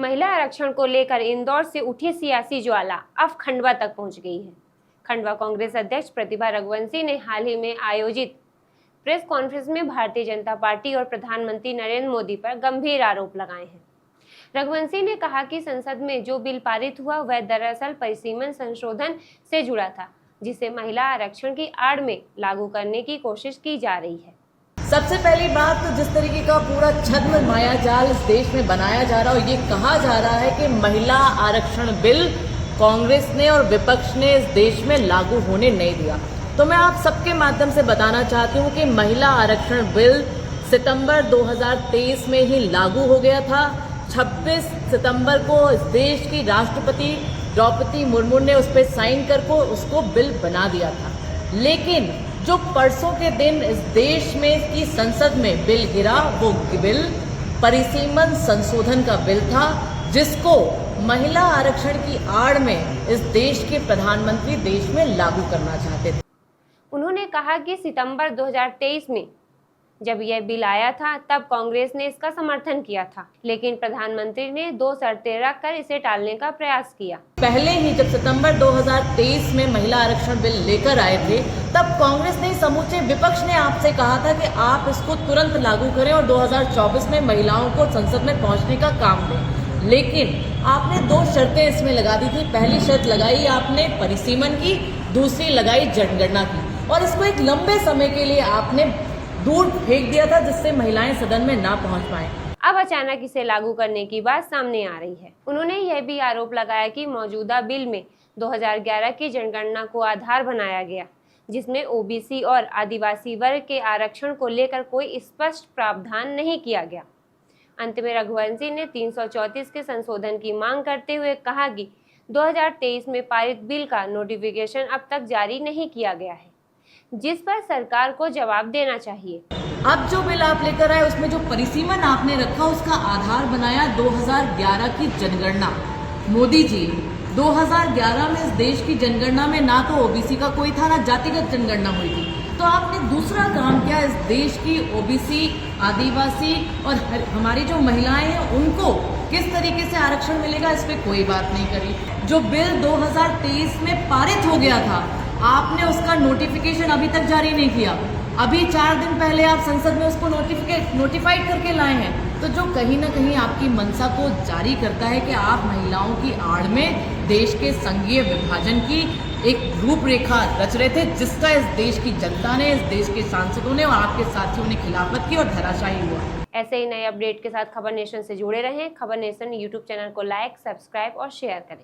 महिला आरक्षण को लेकर इंदौर से उठी सियासी ज्वाला अब खंडवा तक पहुंच गई है। खंडवा कांग्रेस अध्यक्ष प्रतिभा रघुवंशी ने हाल ही में आयोजित प्रेस कॉन्फ्रेंस में भारतीय जनता पार्टी और प्रधानमंत्री नरेंद्र मोदी पर गंभीर आरोप लगाए हैं। रघुवंशी ने कहा कि संसद में जो बिल पारित हुआ वह दरअसल परिसीमन संशोधन से जुड़ा था, जिसे महिला आरक्षण की आड़ में लागू करने की कोशिश की जा रही है। सबसे पहली बात तो जिस तरीके का पूरा छद्म मायाजाल इस देश में बनाया जा रहा है और ये कहा जा रहा है कि महिला आरक्षण बिल कांग्रेस ने और विपक्ष ने इस देश में लागू होने नहीं दिया, तो मैं आप सबके माध्यम से बताना चाहती हूँ कि महिला आरक्षण बिल सितंबर 2023 में ही लागू हो गया था। 26 सितंबर को इस देश की राष्ट्रपति द्रौपदी मुर्मू ने उस पर साइन करके उसको बिल बना दिया था। लेकिन जो परसों के दिन इस देश में की संसद में बिल गिरा, वो बिल परिसीमन संशोधन का बिल था, जिसको महिला आरक्षण की आड़ में इस देश के प्रधानमंत्री देश में लागू करना चाहते थे। उन्होंने कहा कि सितंबर 2023 में जब यह बिल आया था तब कांग्रेस ने इसका समर्थन किया था, लेकिन प्रधानमंत्री ने 2 शर्तें रखकर इसे टालने का प्रयास किया। पहले ही जब सितंबर 2023 में महिला आरक्षण बिल लेकर आए थे, तब कांग्रेस ने समूचे विपक्ष ने आपसे कहा था कि आप इसको तुरंत लागू करें और 2024 में महिलाओं को संसद में पहुंचने का काम दें। लेकिन आपने 2 शर्तें इसमें लगा दी थी। पहली शर्त लगाई आपने परिसीमन की, दूसरी लगाई जनगणना की, और इसको एक लंबे समय के लिए आपने दूर फेंक दिया था, जिससे महिलाएं सदन में ना पहुंच पाए। अब अचानक इसे लागू करने की बात सामने आ रही है। उन्होंने यह भी आरोप लगाया कि मौजूदा बिल में 2011 की जनगणना को आधार बनाया गया, जिसमें ओबीसी और आदिवासी वर्ग के आरक्षण को लेकर कोई स्पष्ट प्रावधान नहीं किया गया। अंत में रघुवंशी ने 334 के संशोधन की मांग करते हुए कहा कि 2023 में पारित बिल का नोटिफिकेशन अब तक जारी नहीं किया गया है, जिस पर सरकार को जवाब देना चाहिए। अब जो बिल आप लेकर आए उसमें जो परिसीमन आपने रखा, उसका आधार बनाया 2011 की जनगणना। मोदी जी 2011 में इस देश की जनगणना में ना तो ओबीसी का कोई था, ना जातिगत जनगणना हुई थी, तो आपने दूसरा काम किया, इस देश की ओबीसी, आदिवासी और हमारी जो महिलाएं हैं उनको किस तरीके से आरक्षण मिलेगा, इस पे कोई बात नहीं करी। जो बिल 2023 में पारित हो गया था, आपने उसका नोटिफिकेशन अभी तक जारी नहीं किया। अभी 4 दिन पहले आप संसद में उसको नोटिफाइड करके लाए हैं, तो जो कहीं ना कहीं आपकी मंशा को जारी करता है कि आप महिलाओं की आड़ में देश के संघीय विभाजन की एक रूपरेखा रच रहे थे, जिसका इस देश की जनता ने, इस देश के सांसदों ने और आपके साथियों ने खिलाफत की और धराशायी हुआ। ऐसे ही नए अपडेट के साथ खबर नेशन से जुड़े रहें। खबर नेशन यूट्यूब चैनल को लाइक, सब्सक्राइब और शेयर करें।